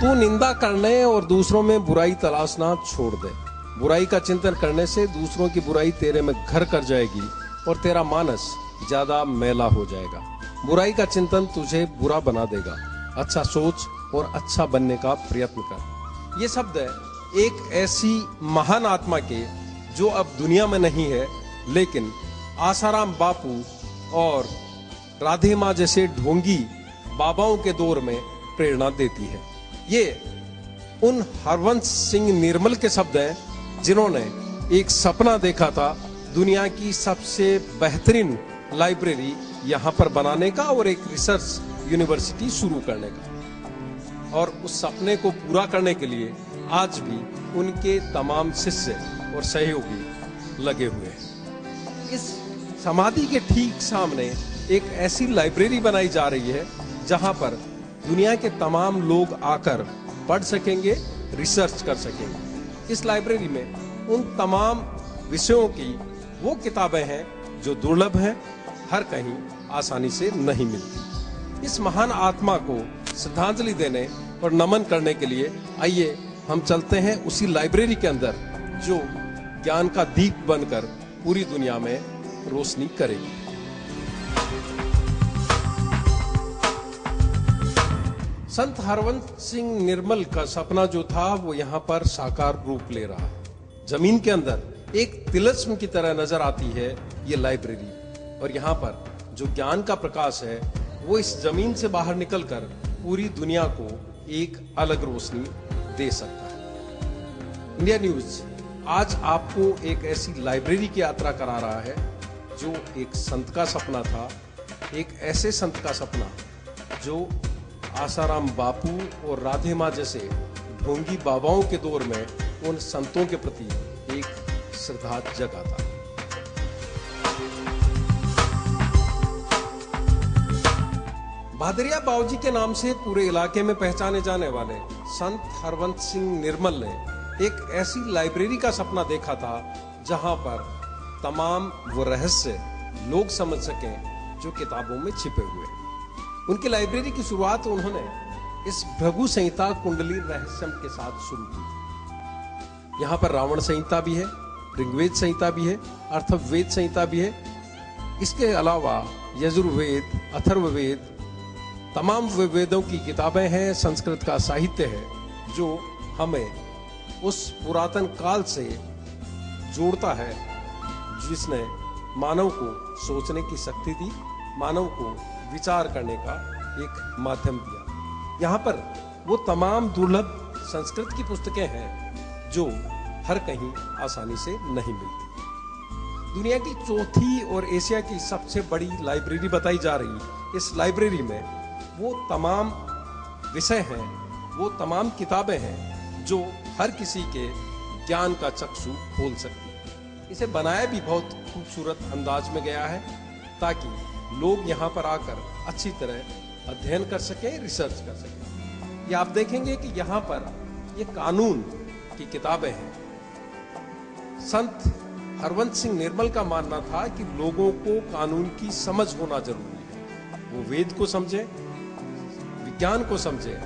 तू निंदा करने और दूसरों में बुराई तलाशना छोड़ दे। बुराई का चिंतन करने से दूसरों की बुराई तेरे में घर कर जाएगी और तेरा मानस ज्यादा मैला हो जाएगा। बुराई का चिंतन तुझे बुरा बना देगा। अच्छा सोच और अच्छा बनने का प्रयत्न कर। ये शब्द है एक ऐसी महान आत्मा के जो अब दुनिया में नहीं है, लेकिन आसाराम बापू और राधे माँ जैसे ढोंगी बाबाओं के दौर में प्रेरणा देती है। ये उन हरवंश सिंह निर्मल के शब्द हैं जिन्होंने एक सपना देखा था दुनिया की सबसे बेहतरीन लाइब्रेरी यहाँ पर बनाने का और एक रिसर्च यूनिवर्सिटी शुरू करने का। और उस सपने को पूरा करने के लिए आज भी उनके तमाम शिष्य और सहयोगी लगे हुए हैं। इस समाधि के ठीक सामने एक ऐसी लाइब्रेरी बनाई जा रही है जहां पर दुनिया के तमाम लोग आकर पढ़ सकेंगे, रिसर्च कर सकेंगे। इस लाइब्रेरी में उन तमाम विषयों की वो किताबें हैं जो दुर्लभ हैं, हर कहीं आसानी से नहीं मिलती। इस महान आत्मा को श्रद्धांजलि देने और नमन करने के लिए आइए हम चलते हैं उसी लाइब्रेरी के अंदर जो ज्ञान का दीप बनकर पूरी दुनिया में रोशनी करेगी। संत हरवंश सिंह निर्मल का सपना जो था वो यहाँ पर साकार रूप ले रहा है। जमीन के अंदर एक तिलस्म की तरह नजर आती है ये लाइब्रेरी, और यहाँ पर जो ज्ञान का प्रकाश है वो इस जमीन से बाहर निकलकर पूरी दुनिया को एक अलग रोशनी दे सकता है। इंडिया न्यूज आज आपको एक ऐसी लाइब्रेरी की यात्रा करा रहा है जो एक संत का सपना था, एक ऐसे संत का सपना जो आसाराम बापू और राधे माँ जैसे ढोंगी बाबाओं के दौर में उन संतों के प्रति एक श्रद्धा जगाता। भादरिया बाबूजी के नाम से पूरे इलाके में पहचाने जाने वाले संत हरवंश सिंह निर्मल ने एक ऐसी लाइब्रेरी का सपना देखा था जहां पर तमाम वो रहस्य लोग समझ सकें जो किताबों में छिपे हुए। उनकी लाइब्रेरी की शुरुआत उन्होंने इस भृगु संहिता कुंडली रहस्यम के साथ शुरू की। यहाँ पर रावण संहिता भी है, ऋग्वेद संहिता भी है, अथर्ववेद संहिता भी है। इसके अलावा यजुर्वेद, अथर्ववेद, तमाम वेदों की किताबें हैं, संस्कृत का साहित्य है जो हमें उस पुरातन काल से जोड़ता है जिसने मानव को सोचने की शक्ति दी, मानव को विचार करने का एक माध्यम दिया। यहाँ पर वो तमाम दुर्लभ संस्कृत की पुस्तकें हैं जो हर कहीं आसानी से नहीं मिलती। दुनिया की चौथी और एशिया की सबसे बड़ी लाइब्रेरी बताई जा रही इस लाइब्रेरी में वो तमाम विषय हैं, वो तमाम किताबें हैं जो हर किसी के ज्ञान का चक्षु खोल सकती है। इसे बनाया भी बहुत खूबसूरत अंदाज में गया है ताकि लोग यहाँ पर आकर अच्छी तरह अध्ययन कर सकें, रिसर्च कर सकें। ये आप देखेंगे कि यहाँ पर ये कानून की किताबें हैं। संत हरवंश सिंह निर्मल का मानना था कि लोगों को कानून की समझ होना जरूरी है। वो वेद को समझे, विज्ञान को समझे,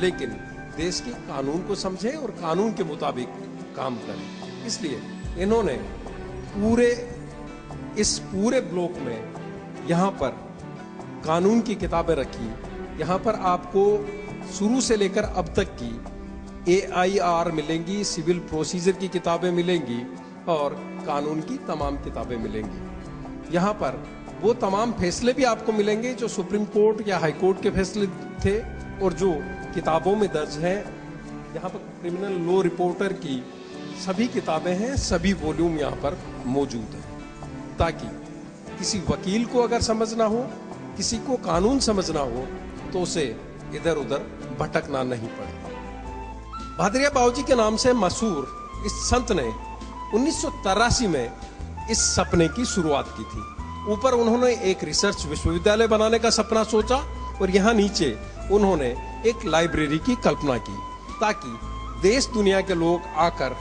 लेकिन देश के कानून को समझे और कानून के मुताबिक काम करें। इसलिए इन्होंने इस पूरे ब्लॉक में यहाँ पर कानून की किताबें रखी। यहाँ पर आपको शुरू से लेकर अब तक की AIR मिलेंगी, सिविल प्रोसीजर की किताबें मिलेंगी और कानून की तमाम किताबें मिलेंगी। यहाँ पर वो तमाम फैसले भी आपको मिलेंगे जो सुप्रीम कोर्ट या हाई कोर्ट के फैसले थे और जो किताबों में दर्ज है। यहाँ पर क्रिमिनल लॉ रिपोर्टर की सभी किताबें हैं, सभी वॉल्यूम यहाँ पर मौजूद है ताकि किसी वकील को अगर समझना हो, किसी को कानून समझना हो तो उसे इधर उधर भटकना नहीं पड़े। भादरिया बाबूजी के नाम से मशहूर इस संत ने 1983 में इस सपने की शुरुआत की थी। ऊपर उन्होंने एक रिसर्च विश्वविद्यालय बनाने का सपना सोचा और यहाँ नीचे उन्होंने एक लाइब्रेरी की कल्पना की ताकि देश दुनिया के लोग आकर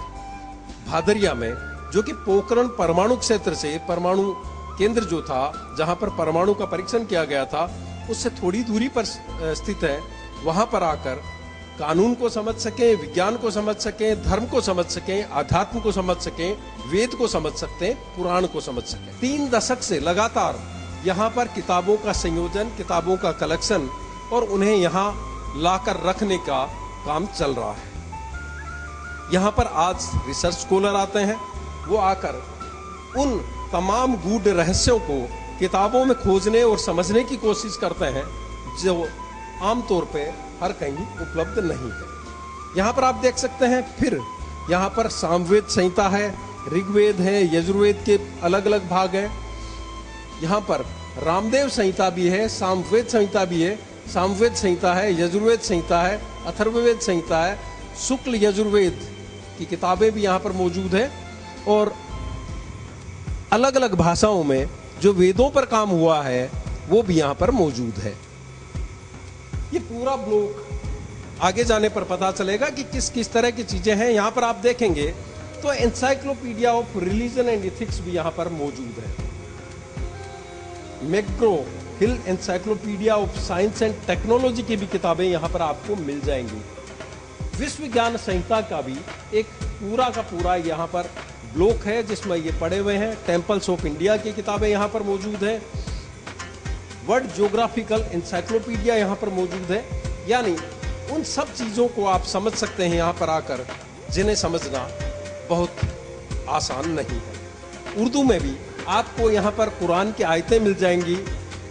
भादरिया में, जो कि पोखरण परमाणु क्षेत्र से, परमाणु केंद्र जो था जहां पर परमाणु का परीक्षण किया गया था, उससे थोड़ी दूरी पर स्थित है, वहां पर आकर कानून को समझ सकें, विज्ञान को समझ सकें, धर्म को समझ सकें, अध्यात्म को समझ सकें, वेद को समझ सकते हैं, पुराण को समझ सकें। 3 दशक से लगातार यहाँ पर किताबों का संयोजन, किताबों का कलेक्शन और उन्हें यहाँ लाकर रखने का काम चल रहा है। यहाँ पर आज रिसर्च स्कॉलर आते हैं, वो आकर उन तमाम गूढ़ रहस्यों को किताबों में खोजने और समझने की कोशिश करते हैं जो आमतौर पे हर कहीं उपलब्ध नहीं है। यहाँ पर आप देख सकते हैं, फिर यहाँ पर सामवेद संहिता है, ऋग्वेद है, यजुर्वेद के अलग अलग भाग हैं। यहाँ पर रामदेव संहिता भी है, सामवेद संहिता भी है, सामवेद संहिता है, यजुर्वेद संहिता है, अथर्ववेद संहिता है, शुक्ल यजुर्वेद की किताबें भी यहाँ पर मौजूद है और अलग अलग भाषाओं में जो वेदों पर काम हुआ है वो भी यहाँ पर मौजूद है। ये पूरा ब्लॉक आगे जाने पर पता चलेगा कि किस किस तरह की चीजें हैं। यहाँ पर आप देखेंगे तो encyclopedia of religion and ethics भी यहाँ पर मौजूद है। McGraw Hill encyclopedia of science and technology की भी किताबें यहाँ पर आपको मिल जाएंगी। विश्व विज्ञान संहिता का भी एक पूरा का पूरा यहाँ पर ब्लॉक है जिसमें ये पड़े हुए हैं। टेम्पल्स ऑफ इंडिया की किताबें यहाँ पर मौजूद है। वर्ल्ड ज्योग्राफिकल एनसाइक्लोपीडिया यहाँ पर मौजूद है। यानी उन सब चीज़ों को आप समझ सकते हैं यहाँ पर आकर, जिन्हें समझना बहुत आसान नहीं है। उर्दू में भी आपको यहाँ पर कुरान की आयतें मिल जाएंगी।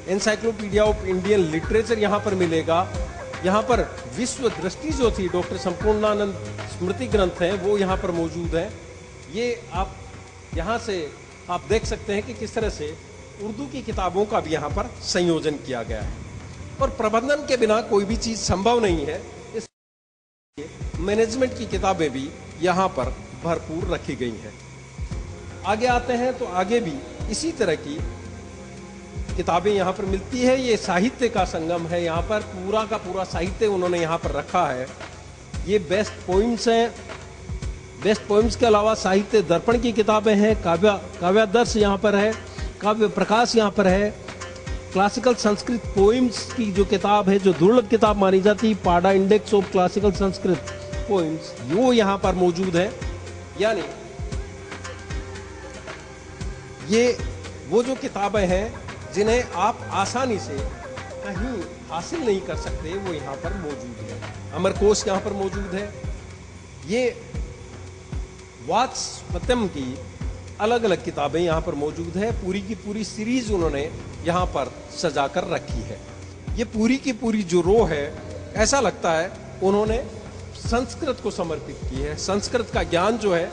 एनसाइक्लोपीडिया ऑफ इंडियन लिटरेचर यहाँ पर मिलेगा। यहाँ पर विश्व दृष्टि जो थी डॉक्टर संपूर्णानंद स्मृति ग्रंथ है वो यहाँ पर मौजूद है। ये आप यहाँ से आप देख सकते हैं कि किस तरह से उर्दू की किताबों का भी यहाँ पर संयोजन किया गया है। और प्रबंधन के बिना कोई भी चीज़ संभव नहीं है, इसलिए मैनेजमेंट की किताबें भी यहाँ पर भरपूर रखी गई हैं। आगे आते हैं तो आगे भी इसी तरह की किताबें यहाँ पर मिलती है। ये साहित्य का संगम है, यहाँ पर पूरा का पूरा साहित्य उन्होंने यहाँ पर रखा है। ये बेस्ट पोइम्स हैं। बेस्ट पोइम्स के अलावा साहित्य दर्पण की किताबें हैं, काव्यादर्श यहाँ पर है, काव्य प्रकाश यहाँ पर है। क्लासिकल संस्कृत पोइम्स की जो किताब है, जो दुर्लभ किताब मानी जाती है, पाडा index of classical Sanskrit poems, वो यहाँ पर मौजूद है। यानी ये वो जो किताबें हैं जिन्हें आप आसानी से कहीं हासिल नहीं कर सकते, वो यहाँ पर मौजूद है। अमरकोश यहाँ पर मौजूद है। ये वात्स्पत्यम की अलग अलग किताबें यहाँ पर मौजूद है। पूरी की पूरी सीरीज उन्होंने यहाँ पर सजा कर रखी है। ये पूरी की पूरी जो रो है, ऐसा लगता है उन्होंने संस्कृत को समर्पित की है। संस्कृत का ज्ञान जो है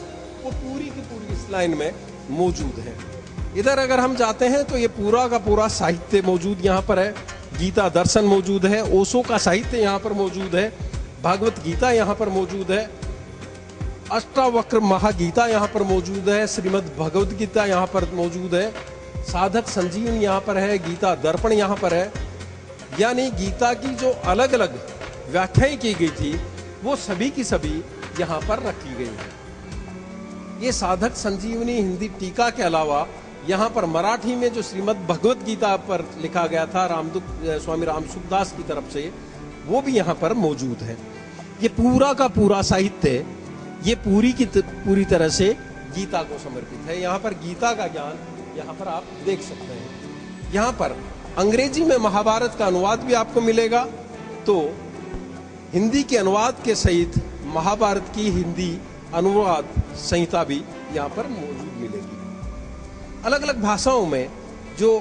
वो पूरी की पूरी इस लाइन में मौजूद है। इधर अगर हम जाते हैं तो ये पूरा का पूरा साहित्य मौजूद यहाँ पर है। गीता दर्शन मौजूद है, ओशो का साहित्य यहाँ पर मौजूद है, भागवत गीता यहाँ पर मौजूद है, अष्टावक्र महागीता यहाँ पर मौजूद है, श्रीमद् भगवद गीता यहाँ पर मौजूद है, साधक संजीवन यहाँ पर है, गीता दर्पण यहाँ पर है। यानी गीता की जो अलग अलग व्याख्याएं की गई थी वो सभी की सभी यहाँ पर रखी गई है। ये साधक संजीवनी हिंदी टीका के अलावा यहाँ पर मराठी में जो श्रीमद् भगवद गीता पर लिखा गया था स्वामी राम सुखदास की तरफ से, वो भी यहाँ पर मौजूद है। ये पूरा का पूरा साहित्य ये पूरी की पूरी तरह से गीता को समर्पित है। यहाँ पर गीता का ज्ञान यहाँ पर आप देख सकते हैं। यहाँ पर अंग्रेजी में महाभारत का अनुवाद भी आपको मिलेगा, तो हिंदी के अनुवाद के सहित महाभारत की हिंदी अनुवाद संहिता भी यहाँ पर मौजूद मिलेगी। अलग अलग भाषाओं में जो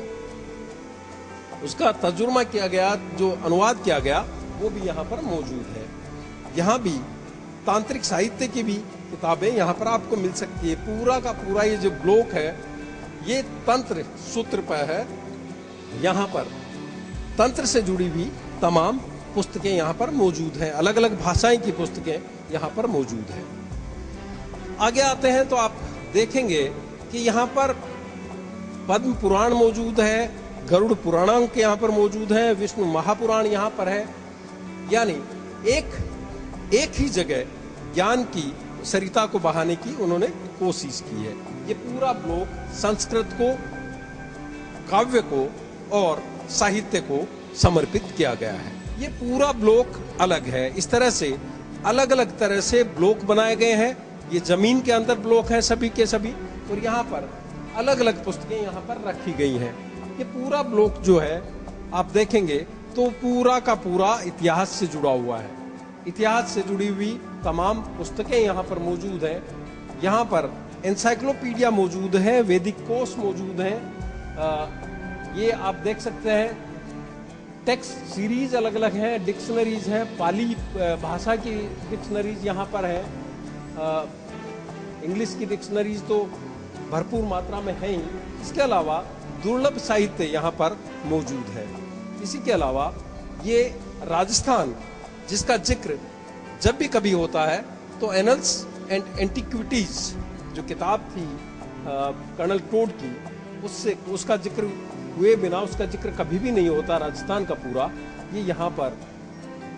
उसका तर्जुमा किया गया, जो अनुवाद किया गया, वो भी यहाँ पर मौजूद है। यहाँ भी तांत्रिक साहित्य की भी किताबें यहाँ पर आपको मिल सकती है। पूरा का पूरा ये जो ब्लॉक है ये तंत्र सूत्र पर है। यहाँ पर तंत्र से जुड़ी हुई तमाम पुस्तकें यहाँ पर मौजूद हैं। अलग अलग भाषाएं की पुस्तकें यहाँ पर मौजूद हैं। आगे आते हैं तो आप देखेंगे कि यहाँ पर पद्म पुराण मौजूद है, गरुड़ पुराण के यहाँ पर मौजूद है, विष्णु महापुराण यहाँ पर है। यानी एक ही जगह ज्ञान की सरिता को बहाने की उन्होंने कोशिश की है। ये पूरा ब्लॉक संस्कृत को, काव्य को और साहित्य को समर्पित किया गया है। ये पूरा ब्लॉक अलग है। इस तरह से अलग अलग तरह से ब्लॉक बनाए गए हैं। ये जमीन के अंदर ब्लॉक हैं सभी के सभी, और यहाँ पर अलग अलग पुस्तकें यहाँ पर रखी गई हैं। ये पूरा ब्लॉक जो है आप देखेंगे तो पूरा का पूरा इतिहास से जुड़ा हुआ है। इतिहास से जुड़ी हुई तमाम पुस्तकें यहाँ पर मौजूद हैं। यहाँ पर एनसाइक्लोपीडिया मौजूद है, वैदिक कोश मौजूद हैं। ये आप देख सकते हैं टेक्स्ट सीरीज अलग अलग हैं, डिक्शनरीज हैं, पाली भाषा की डिक्शनरीज यहाँ पर है। इंग्लिश की डिक्शनरीज तो भरपूर मात्रा में है ही। इसके अलावा दुर्लभ साहित्य यहाँ पर मौजूद है। इसी के अलावा ये राजस्थान जिसका जिक्र जब भी कभी होता है तो एनल्स एंड एंटिक्विटीज जो किताब थी कर्नल टोड की, उसका जिक्र हुए बिना उसका जिक्र कभी भी नहीं होता। राजस्थान का पूरा ये यहाँ पर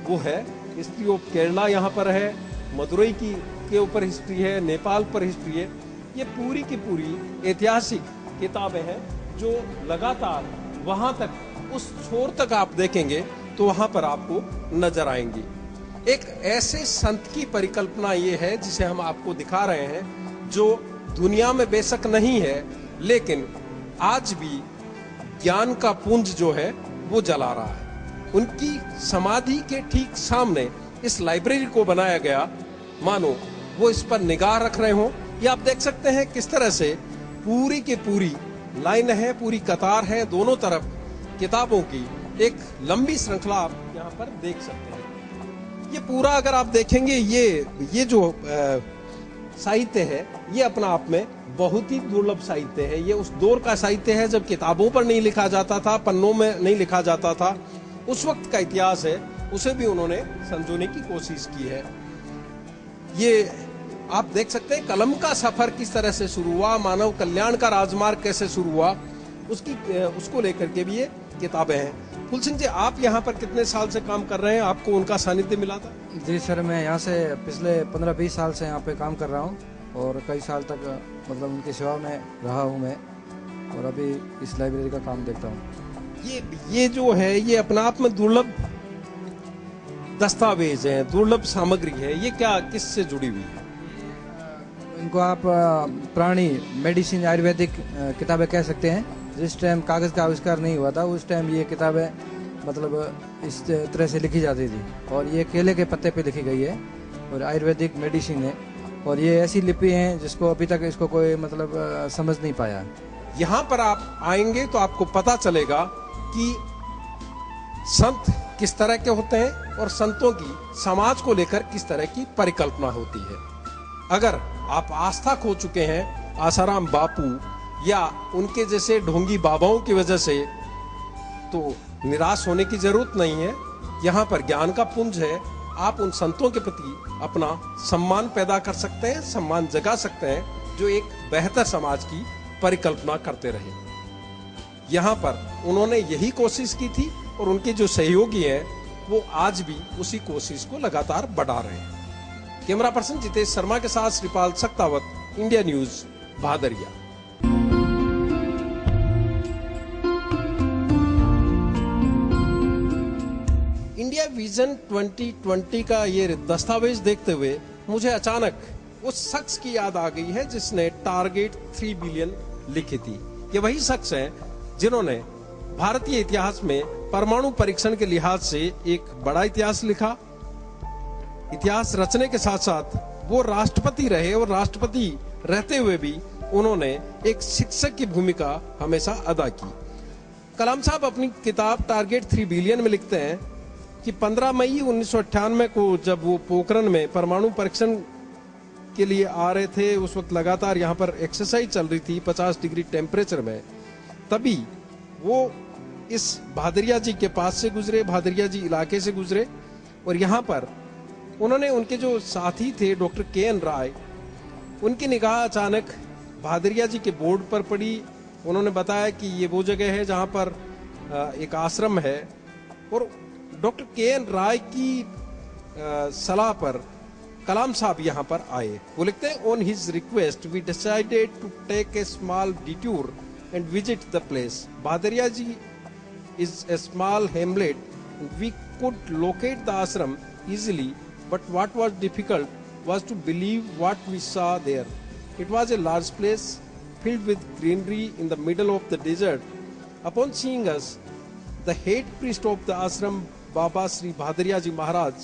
वो है। हिस्ट्री ऑफ केरला यहाँ पर है, मदुरई की के ऊपर हिस्ट्री है, नेपाल पर हिस्ट्री है। ये पूरी की पूरी ऐतिहासिक किताबें हैं जो लगातार वहां तक उस छोर तक आप देखेंगे तो वहां पर आपको नजर आएंगी। एक ऐसे संत की परिकल्पना ये है जिसे हम आपको दिखा रहे हैं, जो दुनिया में बेशक नहीं है लेकिन आज भी ज्ञान का पुंज जो है वो जला रहा है। उनकी समाधि के ठीक सामने इस लाइब्रेरी को बनाया गया, मानो वो इस पर निगाह रख रहे हो। ये आप देख सकते हैं किस तरह से पूरी की पूरी लाइन है, पूरी कतार है, दोनों तरफ किताबों की एक लंबी श्रृंखला आप यहाँ पर देख सकते हैं। ये पूरा अगर आप देखेंगे ये जो साहित्य है ये अपना आप में बहुत ही दुर्लभ साहित्य है। ये उस दौर का साहित्य है जब किताबों पर नहीं लिखा जाता था, पन्नों में नहीं लिखा जाता था। उस वक्त का इतिहास है, उसे भी उन्होंने संजोने की कोशिश की है। ये आप देख सकते हैं कलम का सफर किस तरह से शुरू हुआ, मानव कल्याण का राजमार्ग कैसे शुरू हुआ, उसको लेकर के भी ये किताबें हैं। फूल सिंह जी, आप यहाँ पर कितने साल से काम कर रहे हैं? आपको उनका सानिध्य मिला था? जी सर, मैं यहाँ से पिछले 15-20 साल से यहाँ पे काम कर रहा हूँ और कई साल तक मतलब उनकी सेवा में रहा हूँ मैं, और अभी इस लाइब्रेरी का काम देखता हूँ। ये जो है ये अपना आप में दुर्लभ दस्तावेज है, दुर्लभ सामग्री है। ये क्या किससे जुड़ी हुई है? इनको आप प्राणी मेडिसिन आयुर्वेदिक किताबें कह सकते हैं। जिस टाइम कागज़ का आविष्कार नहीं हुआ था उस टाइम ये किताबें मतलब इस तरह से लिखी जाती थी, और ये केले के पत्ते पे लिखी गई है और आयुर्वेदिक मेडिसिन है, और ये ऐसी लिपि है जिसको अभी तक इसको कोई मतलब समझ नहीं पाया। यहाँ पर आप आएंगे तो आपको पता चलेगा कि संत किस तरह के होते हैं और संतों की समाज को लेकर किस तरह की परिकल्पना होती है। अगर आप आस्था खो चुके हैं आसाराम बापू या उनके जैसे ढोंगी बाबाओं की वजह से, तो निराश होने की जरूरत नहीं है। यहाँ पर ज्ञान का पुंज है। आप उन संतों के प्रति अपना सम्मान पैदा कर सकते हैं, सम्मान जगा सकते हैं, जो एक बेहतर समाज की परिकल्पना करते रहे। यहाँ पर उन्होंने यही कोशिश की थी और उनके जो सहयोगी हैं वो आज भी उसी कोशिश को लगातार बढ़ा रहे हैं। कैमरा पर्सन जितेश शर्मा के साथ Shripal Shaktawat, India news, Bhadariya. India vision 2020 का ये दस्तावेज देखते हुए मुझे अचानक उस शख्स की याद आ गई है जिसने टारगेट 3 बिलियन लिखी थी। ये वही शख्स हैं जिन्होंने भारतीय इतिहास में परमाणु परीक्षण के लिहाज से एक बड़ा इतिहास लिखा। इतिहास रचने के साथ साथ वो राष्ट्रपति रहे और राष्ट्रपति रहते हुए भी उन्होंने एक शिक्षक की भूमिका हमेशा अदा की। कलाम साहब अपनी किताब टारगेट 3 बिलियन में लिखते हैं कि 15 मई 1998 को जब वो पोखरण में परमाणु परीक्षण के लिए आ रहे थे, उस वक्त लगातार यहाँ पर एक्सरसाइज चल रही थी 50 डिग्री टेम्परेचर में, तभी वो इस भादरिया जी के पास से गुजरे, भादरिया जी इलाके से गुजरे, और यहाँ पर उन्होंने उनके जो साथी थे डॉक्टर के.एन. राय, उनकी निगाह अचानक भादरिया जी के बोर्ड पर पड़ी। उन्होंने बताया कि ये वो जगह है जहाँ पर एक आश्रम है, और डॉक्टर के.एन. राय की सलाह पर कलाम साहब यहाँ पर आए। वो लिखते हैं, on his request we decided to take a small detour and visit the place. Bhadariya ji is a small hamlet and we could locate the ashram easily, but what was difficult was to believe what we saw there. It was a large place filled with greenery in the middle of the desert. Upon seeing us, the head priest of the ashram, Baba Sri Bhadariya Ji Maharaj,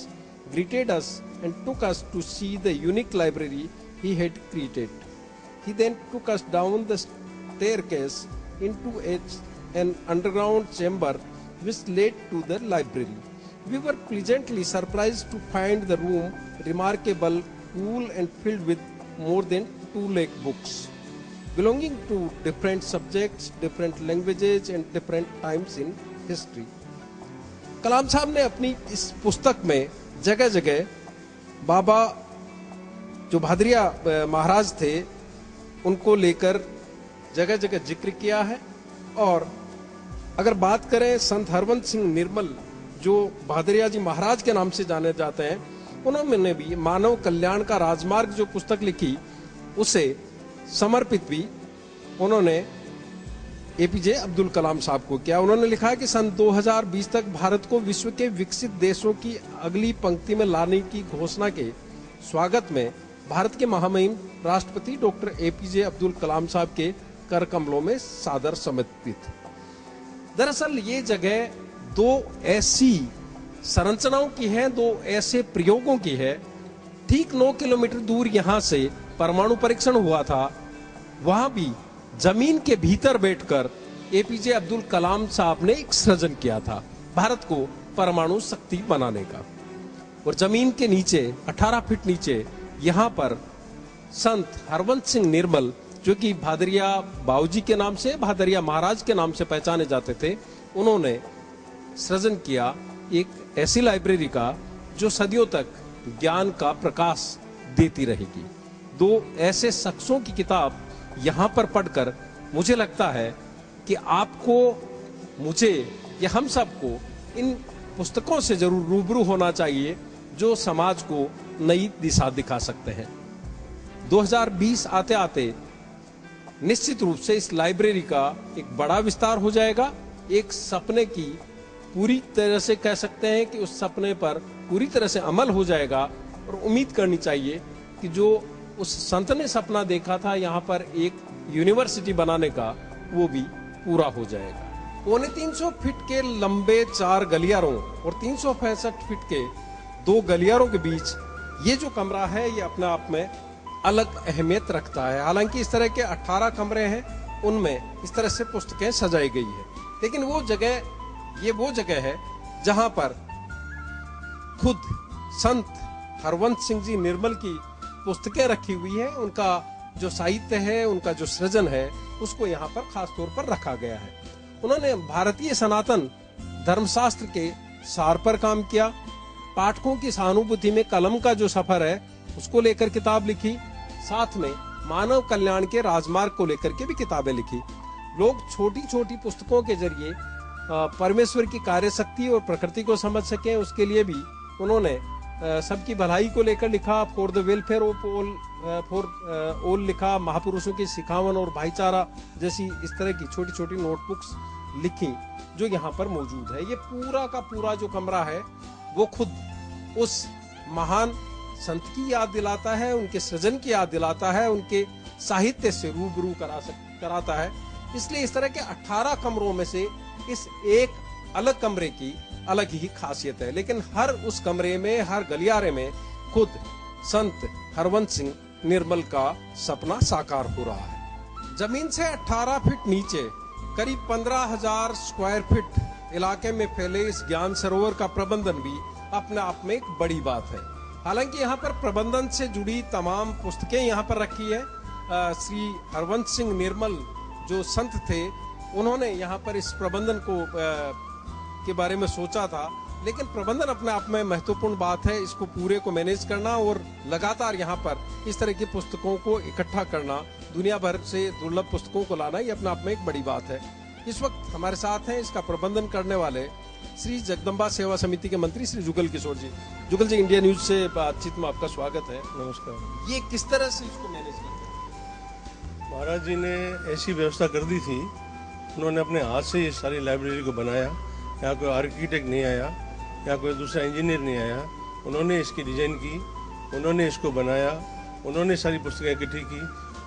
greeted us and took us to see the unique library he had created. He then took us down the staircase into an underground chamber which led to the library. We were pleasantly surprised to find the room remarkable, cool and filled with more than 2 lakh books belonging to different subjects, different languages and different times in history. कलाम साहब ने अपनी इस पुस्तक में जगह जगह बाबा जो भादरिया महाराज थे उनको लेकर जगह जगह जिक्र किया है। और अगर बात करें संत हरवंत सिंह निर्मल जो भादरिया जी महाराज के नाम से जाने जाते हैं, उन्होंने भी मानव कल्याण का राजमार्ग जो पुस्तक लिखी उसे समर्पित भी उन्होंने एपीजे अब्दुल कलाम साहब को किया। उन्होंने लिखा कि सन 2020 तक भारत को विश्व के विकसित देशों की अगली पंक्ति में लाने की घोषणा के स्वागत में भारत के महामहिम राष्ट्रपति डॉक्टर एपीजे अब्दुल कलाम साहब के कर कमलों में सादर समर्पित। दरअसल ये जगह 2 ऐसी संरचनाओं की है, 2 ऐसे प्रयोगों की है। ठीक 9 किलोमीटर दूर यहां से परमाणु परीक्षण हुआ था, वहां भी जमीन के भीतर बैठकर एपीजे अब्दुल कलाम साहब ने एक सृजन किया था भारत को परमाणु शक्ति बनाने का। और जमीन के नीचे 18 फीट नीचे यहां पर संत हरवंत सिंह निर्मल जो कि भादरिया बाबूजी के नाम से, भादरिया महाराज के नाम से पहचाने जाते थे, उन्होंने सृजन किया एक ऐसी लाइब्रेरी का जो सदियों तक ज्ञान का प्रकाश देती रहेगी। 2 ऐसे शख्सों की किताब यहां पर पढ़कर मुझे लगता है कि आपको, मुझे या हम सबको इन पुस्तकों से जरूर रूबरू होना चाहिए जो समाज को नई दिशा दिखा सकते हैं। 2020 आते आते निश्चित रूप से इस लाइब्रेरी का एक बड़ा विस्तार हो जाएगा। एक सपने की पूरी तरह से कह सकते हैं कि उस सपने पर पूरी तरह से अमल हो जाएगा और उम्मीद करनी चाहिए कि जो उस संत ने सपना देखा था यहाँ पर एक यूनिवर्सिटी बनाने का, वो भी पूरा हो जाएगा। 350 फीट के लंबे 4 गलियारों और 365 फीट के 2 गलियारों के बीच ये जो कमरा है ये अपने आप में अलग अहमियत रखता है। हालांकि इस तरह के 18 कमरे हैं, उनमें इस तरह से पुस्तकें सजाई गई है, लेकिन ये वो जगह है जहां पर खुद संत हरवंत सिंह जी निर्मल की पुस्तकें रखी हुई है। उनका जो साहित्य है, उनका जो सृजन है, उसको यहाँ पर खास तौर पर रखा गया है। उन्होंने भारतीय सनातन धर्मशास्त्र के सार पर काम किया। पाठकों की सहानुभूति में कलम का जो सफर है उसको लेकर किताब लिखी। साथ में मानव कल्याण के राजमार्ग को लेकर के भी किताबें लिखी। लोग छोटी छोटी पुस्तकों के जरिए परमेश्वर की कार्य शक्ति और प्रकृति को समझ सकें, उसके लिए भी उन्होंने सबकी भलाई को लेकर लिखा। For the welfare of all लिखा। महापुरुषों की सिखावन और भाईचारा जैसी इस तरह की छोटी छोटी नोटबुक्स लिखी जो यहाँ पर मौजूद है। ये पूरा का पूरा जो कमरा है वो खुद उस महान संत की याद दिलाता है, उनके सृजन की याद दिलाता है, उनके साहित्य से रूबरू कराता है। इसलिए इस तरह के 18 कमरों में से इस एक अलग कमरे की अलग ही खासियत है। लेकिन हर उस कमरे में, हर गलियारे में खुद संत हरवंत सिंह निर्मल का सपना साकार हो रहा है। जमीन से 18 फीट नीचे करीब 15,000 स्क्वायर फीट इलाके में फैले इस ज्ञान सरोवर का प्रबंधन भी अपने आप में एक बड़ी बात है। हालांकि यहाँ पर प्रबंधन से जुड़ी तमाम पुस्तकें यहाँ पर रखी है। श्री हरवंत सिंह निर्मल जो संत थे, उन्होंने यहाँ पर इस प्रबंधन को के बारे में सोचा था। लेकिन प्रबंधन अपने आप में महत्वपूर्ण बात है, इसको पूरे को मैनेज करना और लगातार यहाँ पर इस तरह की पुस्तकों को इकट्ठा करना, दुनिया भर से दुर्लभ पुस्तकों को लाना, ये अपने आप में एक बड़ी बात है। इस वक्त हमारे साथ हैं इसका प्रबंधन करने वाले श्री जगदम्बा सेवा समिति के मंत्री श्री जुगल किशोर जी। जुगल जी, इंडिया न्यूज से बातचीत में आपका स्वागत है। नमस्कार। ये किस तरह से इसको मैनेज करते हैं? महाराज जी ने ऐसी व्यवस्था कर दी थी, उन्होंने अपने हाथ से ये सारी लाइब्रेरी को बनाया। यहाँ कोई आर्किटेक्ट नहीं आया, या कोई दूसरा इंजीनियर नहीं आया। उन्होंने इसकी डिजाइन की, उन्होंने इसको बनाया, उन्होंने सारी पुस्तकें इकट्ठी की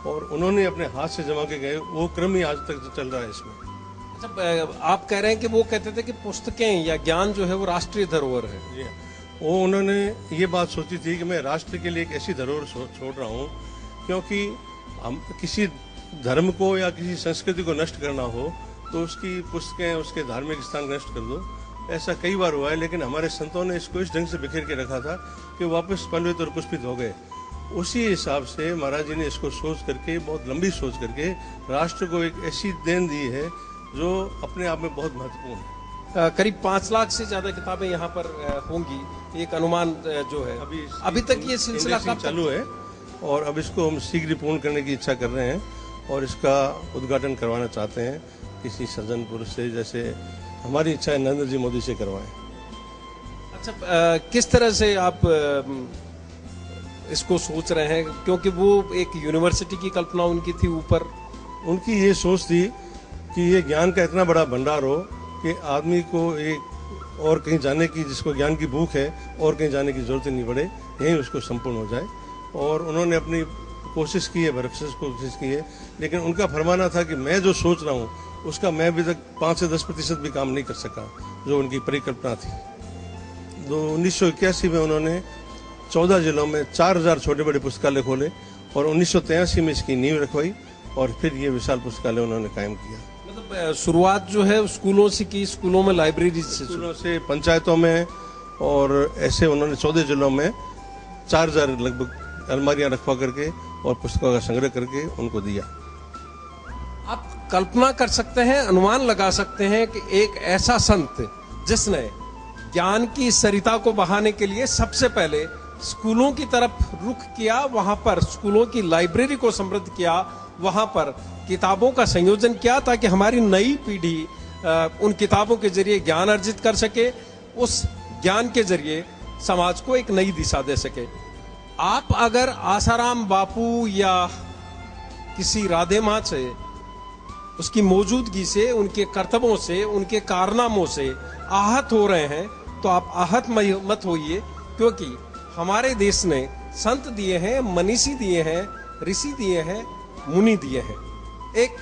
और उन्होंने अपने हाथ से जमा के गए। वो क्रम ही आज तक चल रहा है इसमें। अच्छा, आप कह रहे हैं कि वो कहते थे कि पुस्तकें या ज्ञान जो है वो राष्ट्रीय धरोहर है। जी हाँ। वो उन्होंने ये बात सोची थी कि मैं राष्ट्र के लिए एक ऐसी धरोहर छोड़ रहा हूँ, क्योंकि हम किसी धर्म को या किसी संस्कृति को नष्ट करना हो तो उसकी पुस्तकें, उसके धार्मिक स्थान नष्ट कर दो। ऐसा कई बार हुआ है, लेकिन हमारे संतों ने इसको इस ढंग से बिखेर के रखा था कि वापस पल्वित और पुष्पित हो गए। उसी हिसाब से महाराज जी ने इसको सोच करके, बहुत लंबी सोच करके राष्ट्र को एक ऐसी देन दी है जो अपने आप में बहुत महत्वपूर्ण है। करीब 5 लाख से ज्यादा किताबें यहाँ पर होंगी, एक अनुमान जो है। अभी तक ये सिलसिला कब चालू है और अब इसको हम शीघ्र पूर्ण करने की इच्छा कर रहे हैं और इसका उद्घाटन करवाना चाहते हैं किसी सज्जन पुरुष से, जैसे हमारी इच्छा है नरेंद्र जी मोदी से करवाएं। अच्छा, किस तरह से आप इसको सोच रहे हैं, क्योंकि वो एक यूनिवर्सिटी की कल्पना उनकी थी ऊपर। उनकी ये सोच थी कि ये ज्ञान का इतना बड़ा भंडार हो कि आदमी को एक और कहीं जाने की, जिसको ज्ञान की भूख है, और कहीं जाने की जरूरत नहीं पड़े, यहीं उसको संपूर्ण हो जाए। और उन्होंने अपनी कोशिश की है, भरपूर कोशिश की है, लेकिन उनका फरमाना था कि मैं जो सोच रहा हूँ उसका मैं अभी तक 5 से 10% भी काम नहीं कर सका, जो उनकी परिकल्पना थी। 1981 में उन्होंने 14 जिलों में 4000 छोटे बड़े पुस्तकालय खोले और 1983 में इसकी नींव रखवाई और फिर ये विशाल पुस्तकालय उन्होंने कायम किया। मतलब शुरुआत जो है स्कूलों से की, स्कूलों में लाइब्रेरी से, स्कूलों से, पंचायतों में, और ऐसे उन्होंने 14 जिलों में 4000 लगभग अलमारियां रखवा करके और पुस्तकों का संग्रह करके उनको दिया। आप कल्पना कर सकते हैं, अनुमान लगा सकते हैं कि एक ऐसा संत जिसने ज्ञान की सरिता को बहाने के लिए सबसे पहले स्कूलों की तरफ रुख किया, वहां पर स्कूलों की लाइब्रेरी को समृद्ध किया, वहां पर किताबों का संयोजन किया ताकि हमारी नई पीढ़ी उन किताबों के जरिए ज्ञान अर्जित कर सके, उस ज्ञान के जरिए समाज को एक नई दिशा दे सके। आप अगर आसाराम बापू या किसी राधे माँ से, उसकी मौजूदगी से, उनके कर्तव्यों से, उनके कारनामों से आहत हो रहे हैं तो आप आहत मत होइए, क्योंकि हमारे देश ने संत दिए हैं, मनीषी दिए हैं, ऋषि दिए हैं, मुनि दिए हैं। एक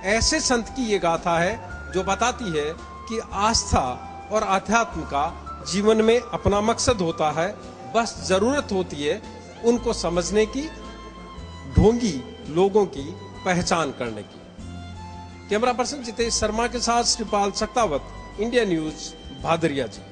ऐसे संत की ये गाथा है जो बताती है कि आस्था और अध्यात्म का जीवन में अपना मकसद होता है, बस जरूरत होती है उनको समझने की, ढोंगी लोगों की पहचान करने की। कैमरा पर्सन जितेश शर्मा के साथ श्रीपाल सक्तावत, इंडिया न्यूज, भादरिया जी।